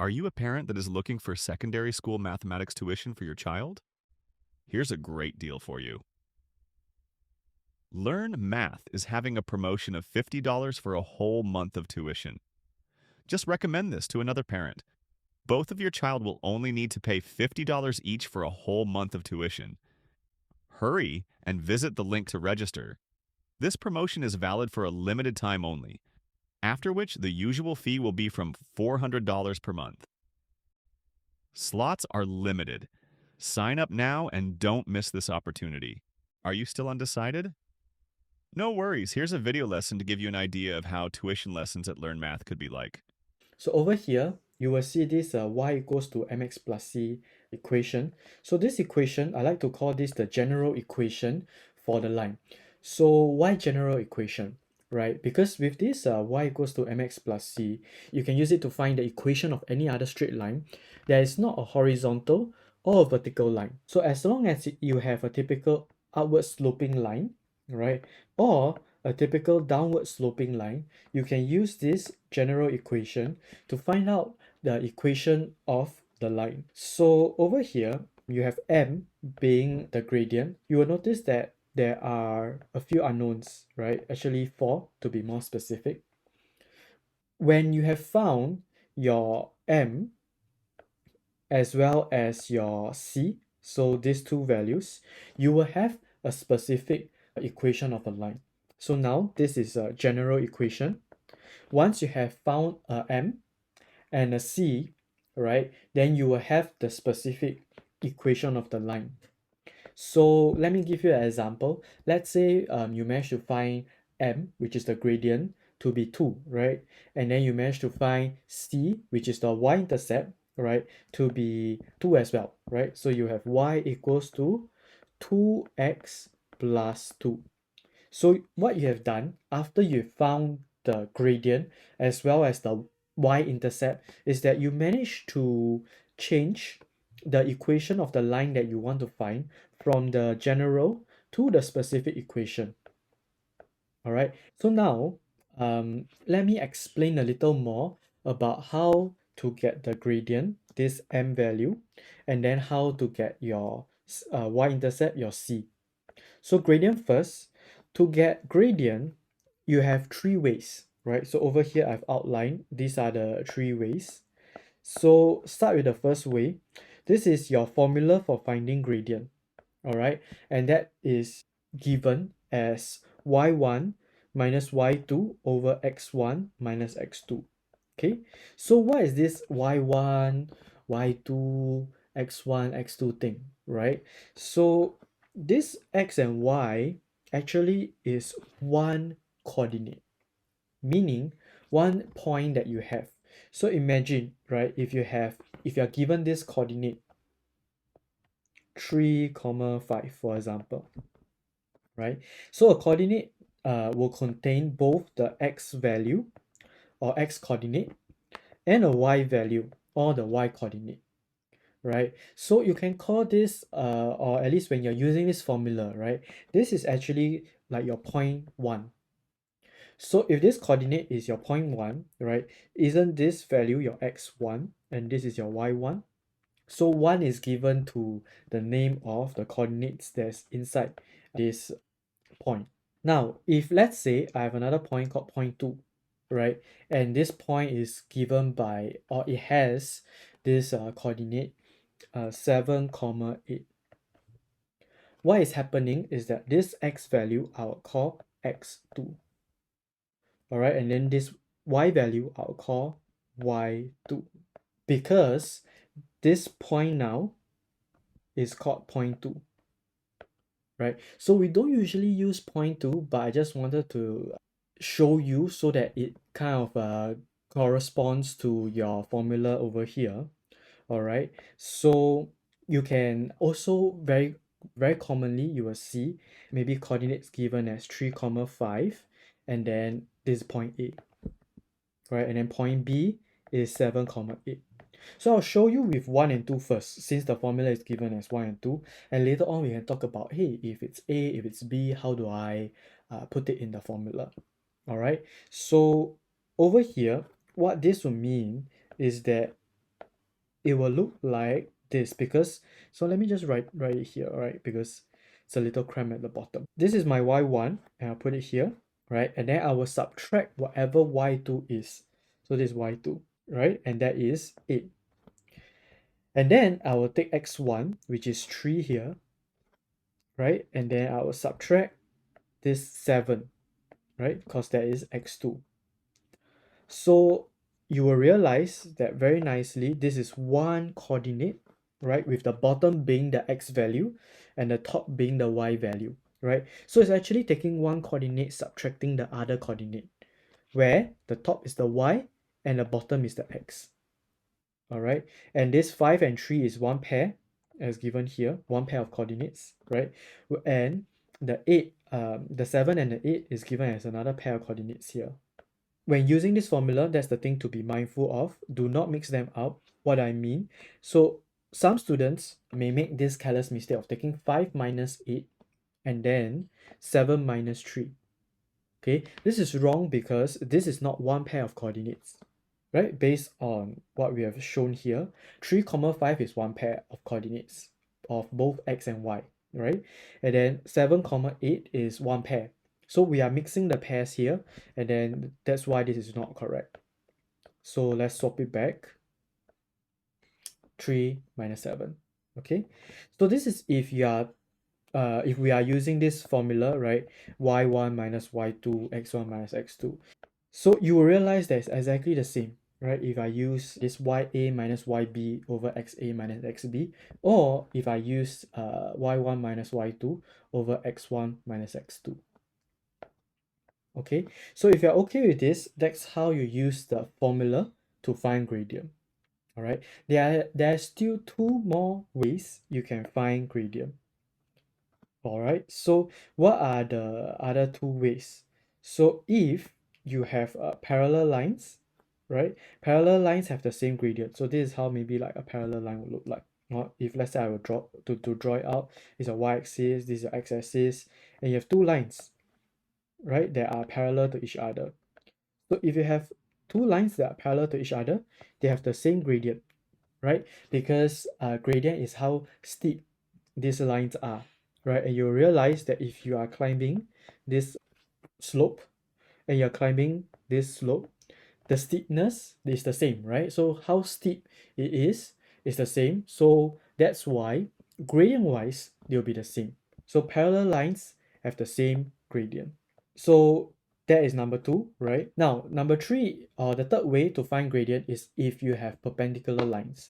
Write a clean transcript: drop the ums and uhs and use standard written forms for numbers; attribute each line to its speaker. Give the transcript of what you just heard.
Speaker 1: Are you a parent that is looking for secondary school mathematics tuition for your child? Here's a great deal for you. Learn Math is having a promotion of $50 for a whole month of tuition. Just recommend this to another parent. Both of your child will only need to pay $50 each for a whole month of tuition. Hurry and visit the link to register. This promotion is valid for a limited time only, after which the usual fee will be from $400 per month. Slots are limited. Sign up now and don't miss this opportunity. Are you still undecided? No worries, here's a video lesson to give you an idea of how tuition lessons at Learn Math could be like.
Speaker 2: So over here, you will see this y equals to mx plus c equation. So this equation, I like to call this the general equation for the line. So why general equation, right? Because with this y equals to mx plus c, you can use it to find the equation of any other straight line that is not a horizontal or a vertical line. So as long as you have a typical upward sloping line, right, or a typical downward sloping line, you can use this general equation to find out the equation of the line. So over here, you have m being the gradient. You will notice that there are a few unknowns, right? Actually, four to be more specific. When you have found your m as well as your c, so these two values, you will have a specific equation of a line. So now this is a general equation. Once you have found a m and a c, right, then you will have the specific equation of the line. So let me give you an example. Let's say you manage to find m, which is the gradient, to be 2, right? And then you manage to find c, which is the y-intercept, right, to be 2 as well, right? So you have y equals to 2x plus 2. So what you have done after you found the gradient as well as the y-intercept is that you manage to change the equation of the line that you want to find from the general to the specific equation. All right. So now, let me explain a little more about how to get the gradient, this m value, and then how to get your y-intercept, your c. So gradient first. To get gradient, you have three ways, right? So over here, I've outlined these are the three ways. So start with the first way. This is your formula for finding gradient, all right? And that is given as y1 minus y2 over x1 minus x2. Okay, so what is this y1, y2, x1, x2 thing, right? So this x and y actually is one coordinate, meaning one point that you have. So imagine, right, if you're given this coordinate 3 comma 5, for example, right? So a coordinate will contain both the x value or x coordinate and a y value or the y coordinate, right? So you can call this or at least when you're using this formula, right, this is actually like your point 1. So if this coordinate is your point 1, right, isn't this value your x1 and this is your y1? So 1 is given to the name of the coordinates that's inside this point. Now, if let's say I have another point called point 2, right, and this point is given by, or it has this coordinate 7 comma 8. What is happening is that this x value I'll call x2, all right, and then this y value I'll call y2, because this point now is called point 2, right? So we don't usually use point 2, but I just wanted to show you so that it kind of corresponds to your formula over here. All right, so you can also very commonly you will see maybe coordinates given as 3 comma 5, and then this is point A, right, and then point B is 7 comma 8. So I'll show you with 1 and 2 first, since the formula is given as 1 and 2, and later on we can talk about, hey, if it's A, if it's B, how do I put it in the formula? All right, so over here, what this will mean is that it will look like this because, so let me just write it here, right? Because it's a little cramped at the bottom. This is my y1 and I'll put it here, right? And then I will subtract whatever y2 is. So this is y2, right? And that is 8. And then I will take x1, which is 3 here, right? And then I will subtract this 7, right? Because that is x2. So you will realize that very nicely, this is one coordinate, right? With the bottom being the x value and the top being the y value, right? So it's actually taking one coordinate, subtracting the other coordinate, where the top is the y and the bottom is the x. All right. And this 5 and 3 is one pair, as given here, one pair of coordinates, right? And the 8, the 7 and the 8 is given as another pair of coordinates here. When using this formula, that's the thing to be mindful of. Do not mix them up. What I mean, so some students may make this careless mistake of taking 5 minus 8 and then 7 minus 3. Okay, this is wrong because this is not one pair of coordinates, right? Based on what we have shown here, 3 comma 5 is one pair of coordinates of both x and y, right? And then 7 comma 8 is one pair. So we are mixing the pairs here, and then that's why this is not correct. So let's swap it back. 3 minus 7. Okay, so this is if you are if we are using this formula, right? y1 minus y2, x1 minus x2. So you will realize that it's exactly the same, right? If I use this ya minus yb over xa minus xb, or if I use y1 minus y2 over x1 minus x2. Okay, so if you're okay with this, that's how you use the formula to find gradient. All right, there are still two more ways you can find gradient. All right, so what are the other two ways? So if you have parallel lines, right? Parallel lines have the same gradient. So this is how maybe like a parallel line would look like. Or if let's say I will draw it out, it's a y-axis, this is your x-axis, and you have two lines, right, that are parallel to each other. So if you have two lines that are parallel to each other, they have the same gradient, right? Because gradient is how steep these lines are, right? And you'll realize that if you are climbing this slope and you're climbing this slope, the steepness is the same, right? So how steep it is the same. So that's why gradient wise, they'll be the same. So parallel lines have the same gradient. So that is number 2, right? Now, number 3, or the third way to find gradient is if you have perpendicular lines.